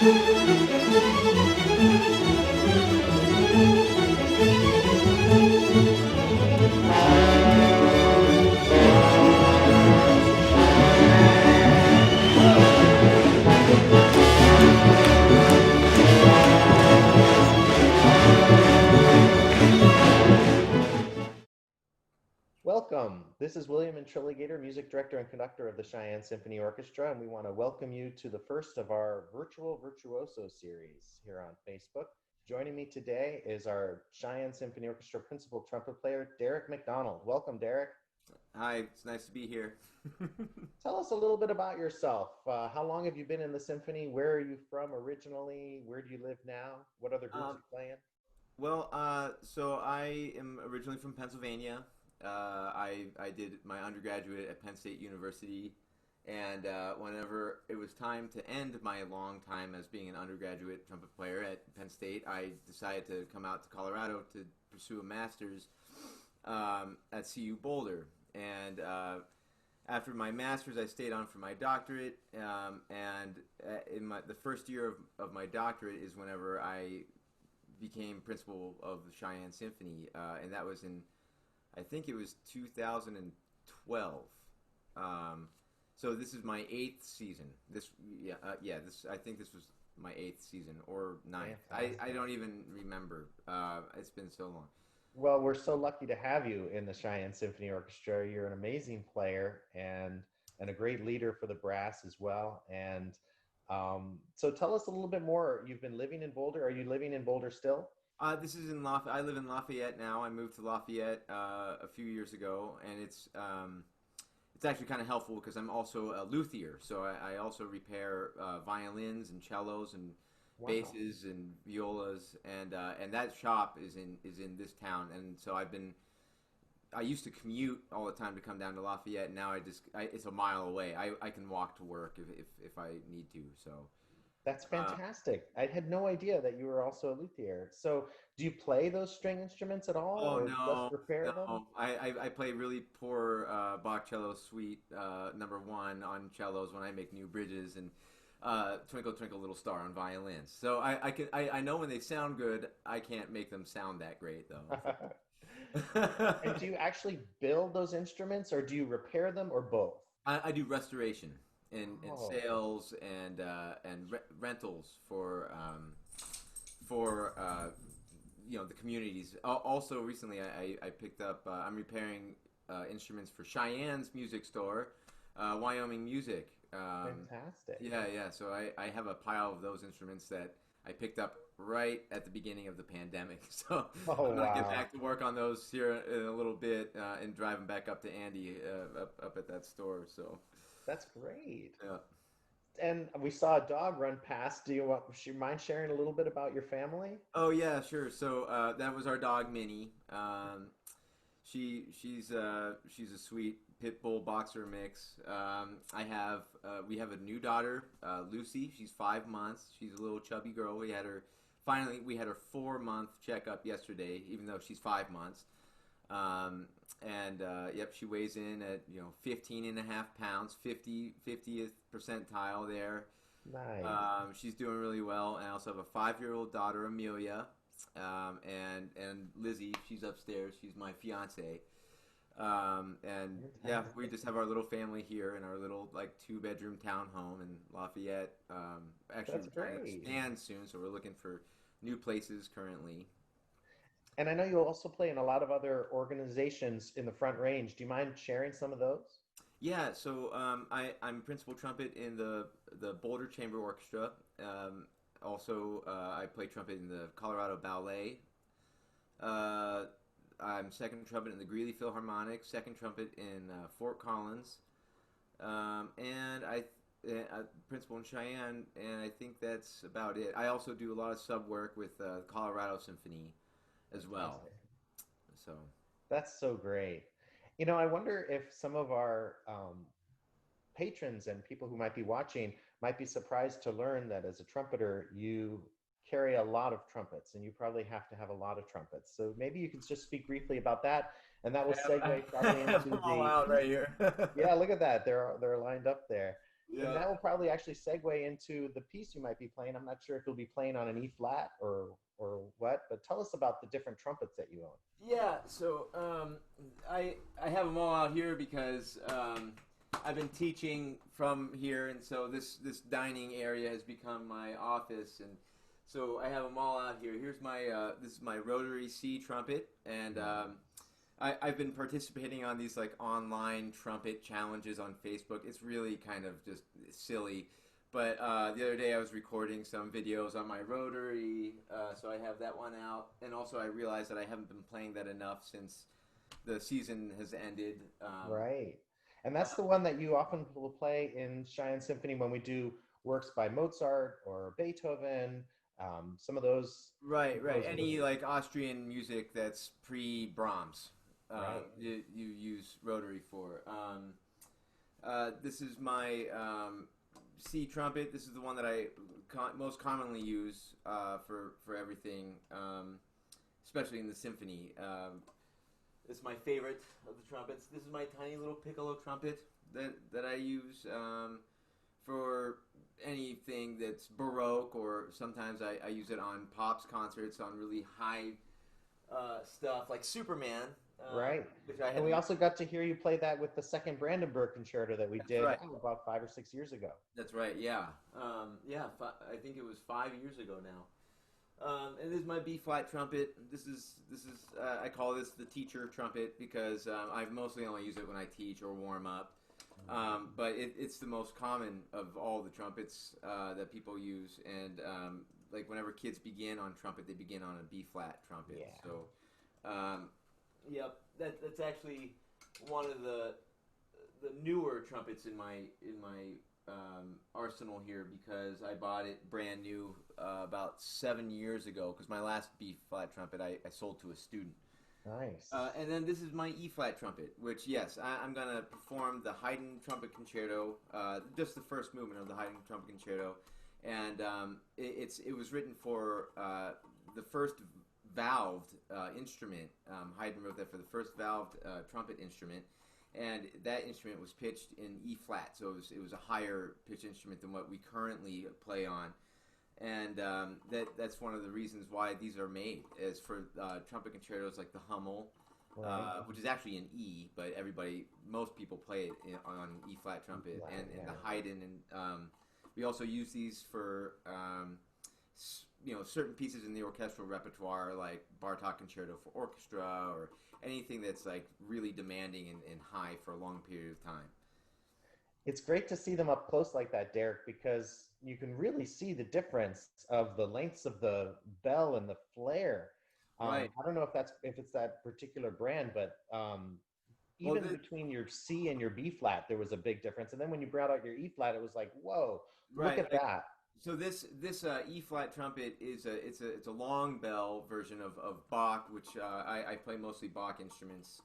Welcome. This is William Intriligator, music director and conductor of the Cheyenne Symphony Orchestra, and we want to welcome you to the first of our Virtuoso series here on Facebook. Joining me today is our Cheyenne Symphony Orchestra principal trumpet player, Derek McDonald. Welcome, Derek. Hi, it's nice to be here. Tell us a little bit about yourself. How long have you been in the symphony? Where are you from originally? Where do you live now? What other groups Um, you play in? so I am originally from Pennsylvania. I did my undergraduate at Penn State University, and whenever it was time to end my long time as being an undergraduate trumpet player at Penn State, I decided to come out to Colorado to pursue a master's at CU Boulder. And after my master's, I stayed on for my doctorate, and the first year of my doctorate is whenever I became principal of the Cheyenne Symphony, and that was in, I think it was 2012. So this is my eighth season. I think this was my eighth season or ninth. I don't even remember. It's been so long. Well, we're so lucky to have you in the Cheyenne Symphony Orchestra. You're an amazing player and a great leader for the brass as well. And so tell us a little bit more. You've been living in Boulder. Are you living in Boulder still? This is in Lafayette. I live in Lafayette now. I moved to Lafayette a few years ago, and it's actually kind of helpful because I'm also a luthier. So I also repair violins and cellos and basses and violas, and that shop is in this town. And so I used to commute all the time to come down to Lafayette, and now it's a mile away. I can walk to work if I need to. So. That's fantastic. I had no idea that you were also a luthier. So do you play those string instruments at all Oh or just no, repair them? no! I play really poor Bach cello suite #1 on cellos when I make new bridges, and Twinkle Twinkle Little Star on violins. So I know when they sound good. I can't make them sound that great though. And do you actually build those instruments or do you repair them or both? I do restoration and Oh, sales and rentals for the communities. Also, recently I picked up. I'm repairing instruments for Cheyenne's music store, Wyoming Music. fantastic. Yeah. So I have a pile of those instruments that I picked up right at the beginning of the pandemic. So Oh, I'm gonna get wow. back to work on those here in a little bit and drive them back up to Andy up at that store. So That's great. yeah. And we saw a dog run past. Do you mind sharing a little bit about your family? Oh yeah, sure. So that was our dog Minnie. She's a sweet pit bull boxer mix. We have a new daughter, Lucy. She's 5 months. She's a little chubby girl. We had her 4-month checkup yesterday, even though she's 5 months. Yep, she weighs in at 15 and a half pounds, 50th percentile there. Nice. She's doing really well. And I also have a 5-year-old daughter, Amelia, and Lizzie. She's upstairs. She's my fiance. Yeah, we Fantastic. just have our little family here in our little 2-bedroom townhome in Lafayette. Actually, That's we're trying to great. expand soon, so we're looking for new places currently. And I know you also play in a lot of other organizations in the Front Range. Do you mind sharing some of those? Yeah, so I'm principal trumpet in the Boulder Chamber Orchestra. Also, I play trumpet in the Colorado Ballet. I'm second trumpet in the Greeley Philharmonic, second trumpet in Fort Collins, and principal in Cheyenne, and I think that's about it. I also do a lot of sub work with Colorado Symphony as well. Fantastic. So. That's so great. I wonder if some of our patrons and people who might be watching might be surprised to learn that as a trumpeter, you carry a lot of trumpets and you probably have to have a lot of trumpets. So maybe you could just speak briefly about that. And that will I segue have, probably I have into them all out right here. yeah, look at that. They're lined up there. And Yeah. that will probably actually segue into the piece you might be playing. I'm not sure if you'll be playing on an E flat or what, but tell us about the different trumpets that you own. Yeah, so I have them all out here because I've been teaching from here, and so this dining area has become my office, and so I have them all out here. Here's my this is my rotary C trumpet, and I've been participating on these like online trumpet challenges on Facebook. It's really kind of just silly. But the other day I was recording some videos on my rotary, so I have that one out. And also I realized that I haven't been playing that enough since the season has ended. Right. And that's the one that you often will play in Cheyenne Symphony when we do works by Mozart or Beethoven. Some of those Right, right. composers. Any like Austrian music that's pre-Brahms, Right. you use rotary for. This is my C trumpet. This is the one that I most commonly use for everything, especially in the symphony. This is my favorite of the trumpets. This is my tiny little piccolo trumpet that I use for anything that's Baroque, or sometimes I use it on pops concerts on really high stuff like Superman, Right. which I And had we to. also got to hear you play that with the second Brandenburg Concerto that we That's did right. about 5 or 6 years ago. That's right. Yeah. Yeah. I think it was 5 years ago now. And this is my B flat trumpet. This is I call this the teacher trumpet because I mostly only use it when I teach or warm up. But it's the most common of all the trumpets that people use, and like whenever kids begin on trumpet, they begin on a B flat trumpet. Yeah. So, yep, that's actually one of the newer trumpets in my arsenal here because I bought it brand new about 7 years ago because my last B flat trumpet I sold to a student. Nice. And then this is my E flat trumpet, which yes, I'm gonna perform the Haydn Trumpet Concerto, just the first movement of the Haydn Trumpet Concerto, and it was written for the first valved instrument. Haydn wrote that for the first valved trumpet instrument, and that instrument was pitched in E flat, so it was a higher pitch instrument than what we currently play on. And that's one of the reasons why these are made is for trumpet concertos like the Hummel, Right. which is actually an E, but most people play it on E flat trumpet, Flat, and yeah. the Haydn, and we also use these for certain pieces in the orchestral repertoire like Bartok Concerto for orchestra or anything that's like really demanding and high for a long period of time. It's great to see them up close like that, Derek, because you can really see the difference of the lengths of the bell and the flare. Right. I don't know if it's that particular brand, but Well, even between your C and your B flat, there was a big difference. And then when you brought out your E flat, it was like, whoa, look right. at that. So this E flat trumpet is it's a long bell version of Bach, which I play mostly Bach instruments.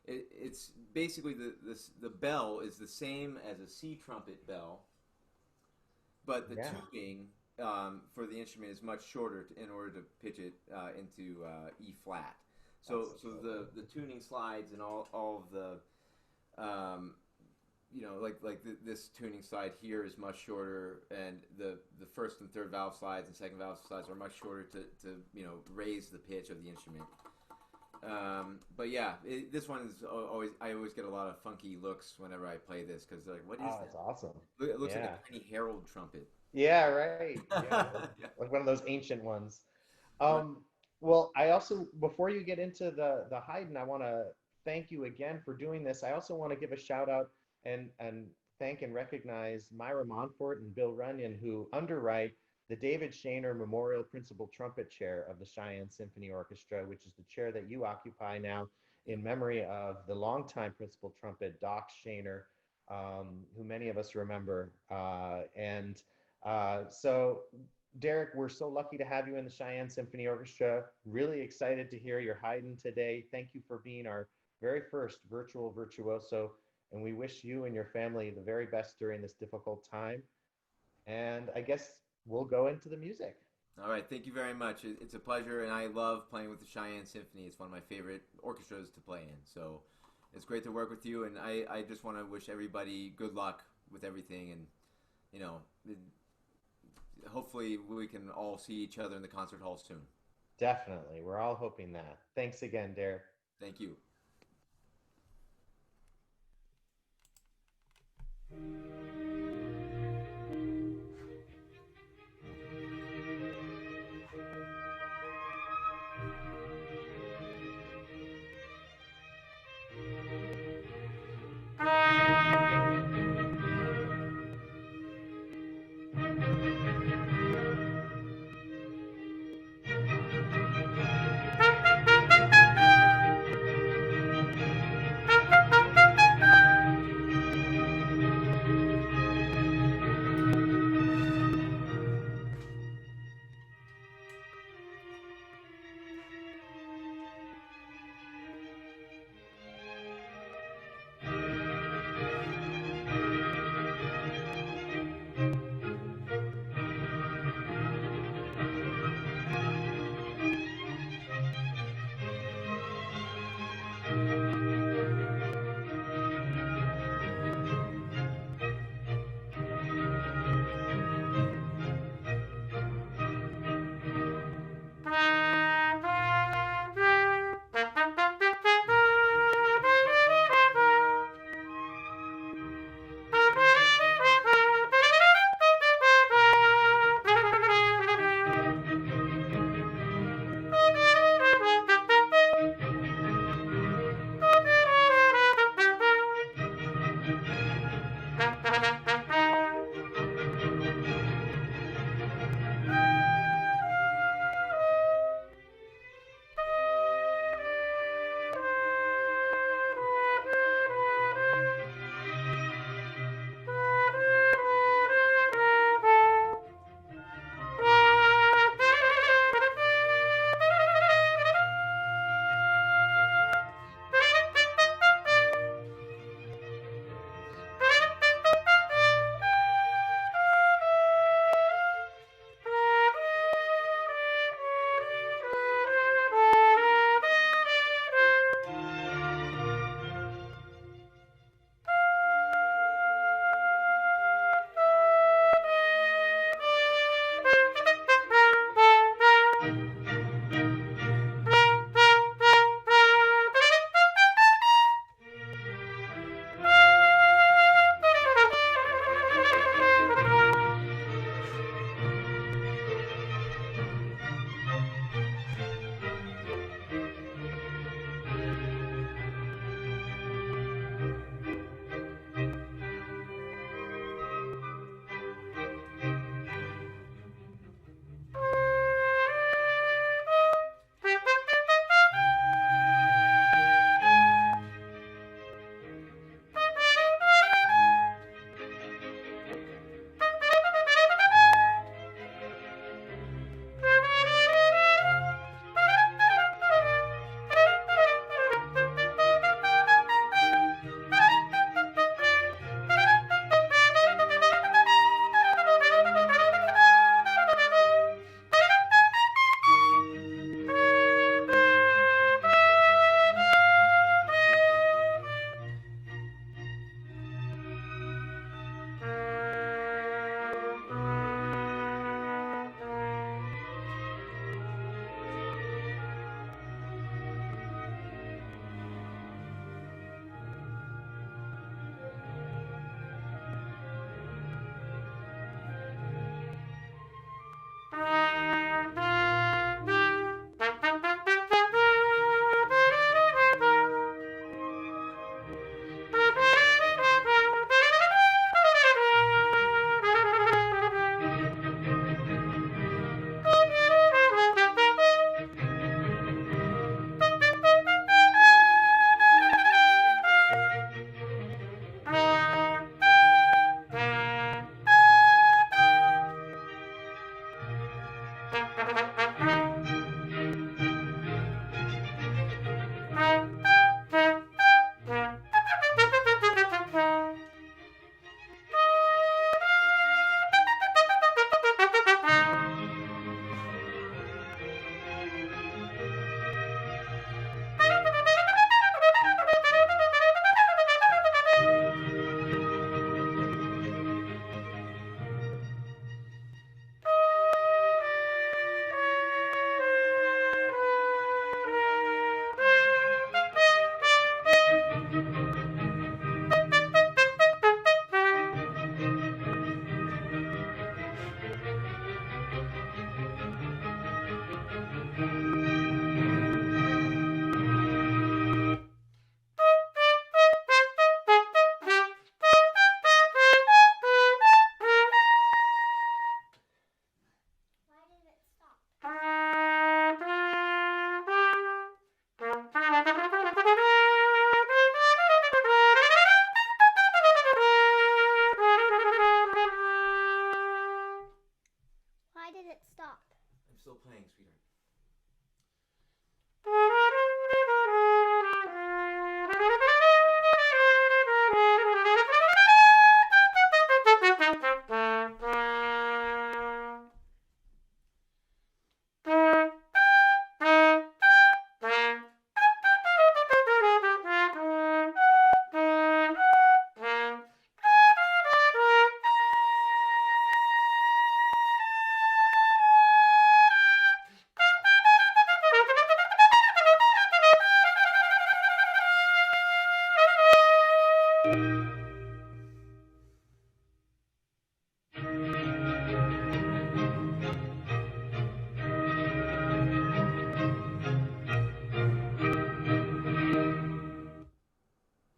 It's basically the bell is the same as a C trumpet bell, but the Yeah, tuning for the instrument is much shorter in order to pitch it into E flat. that's So so cool. the tuning slides and all of the this tuning slide here is much shorter, and the first and third valve slides and second valve slides are much shorter to raise the pitch of the instrument. But yeah, this one is always I always get a lot of funky looks whenever I play this because they're like, what is Oh, that? it's awesome. It looks like Yeah. a tiny herald trumpet. Yeah, right. Yeah, Yeah. like one of those ancient ones. Right. Um, well, I also, before you get into the Haydn, I want to thank you again for doing this. I also want to give a shout out and thank and recognize Myra Montfort and Bill Runyon, who underwrite the David Shaner Memorial Principal Trumpet Chair of the Cheyenne Symphony Orchestra, which is the chair that you occupy now in memory of the longtime principal trumpet, Doc Shaner, who many of us remember. So, Derek, we're so lucky to have you in the Cheyenne Symphony Orchestra. Really excited to hear your Haydn today. Thank you for being our very first virtual virtuoso. And we wish you and your family the very best during this difficult time. And I guess we'll go into the music. All right. Thank you very much. It's a pleasure, and I love playing with the Cheyenne Symphony. It's one of my favorite orchestras to play in. So it's great to work with you, and I just want to wish everybody good luck with everything, and you know, hopefully we can all see each other in the concert hall soon. Definitely. We're all hoping that. Thanks again, Derek. Thank you.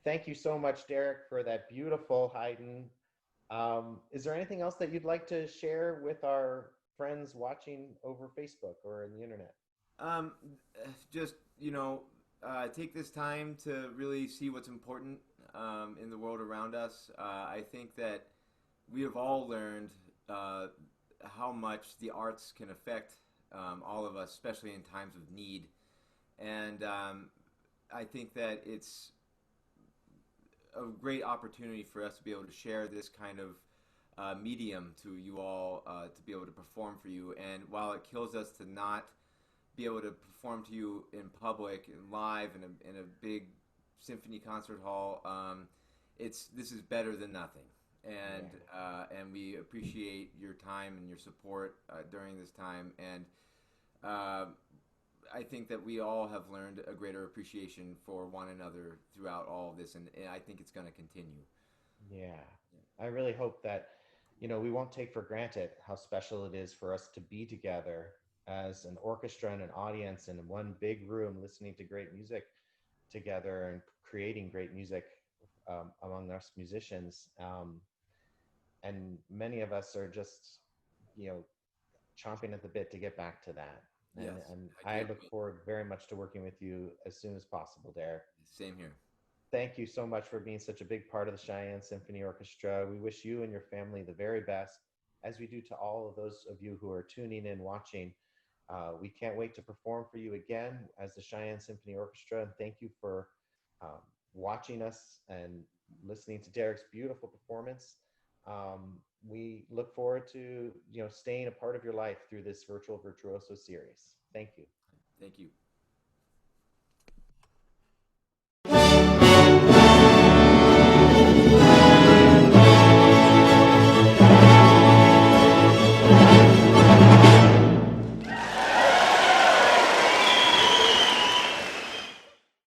Thank you so much, Derek, for that beautiful Haydn. Is there anything else that you'd like to share with our friends watching over Facebook or in the internet? Um, just take this time to really see what's important in the world around us. I think that we have all learned how much the arts can affect all of us, especially in times of need. And I think that it's a great opportunity for us to be able to share this kind of medium to you all to be able to perform for you. And while it kills us to not be able to perform to you in public and live in a big symphony concert hall, this is better than nothing. And and we appreciate your time and your support during this time. And uh, I think that we all have learned a greater appreciation for one another throughout all of this, and I think it's going to continue. Yeah, I really hope that, we won't take for granted how special it is for us to be together as an orchestra and an audience in one big room listening to great music together and creating great music among us musicians. And many of us are just, you know, chomping at the bit to get back to that. And, Yes, and I I can't look wait. forward very much to working with you as soon as possible, Derek. Same here. Thank you so much for being such a big part of the Cheyenne Symphony Orchestra. We wish you and your family the very best, as we do to all of those of you who are tuning in, watching. We can't wait to perform for you again as the Cheyenne Symphony Orchestra. And thank you for um, watching us and listening to Derek's beautiful performance. We look forward to staying a part of your life through this virtual virtuoso series. Thank you. Thank you.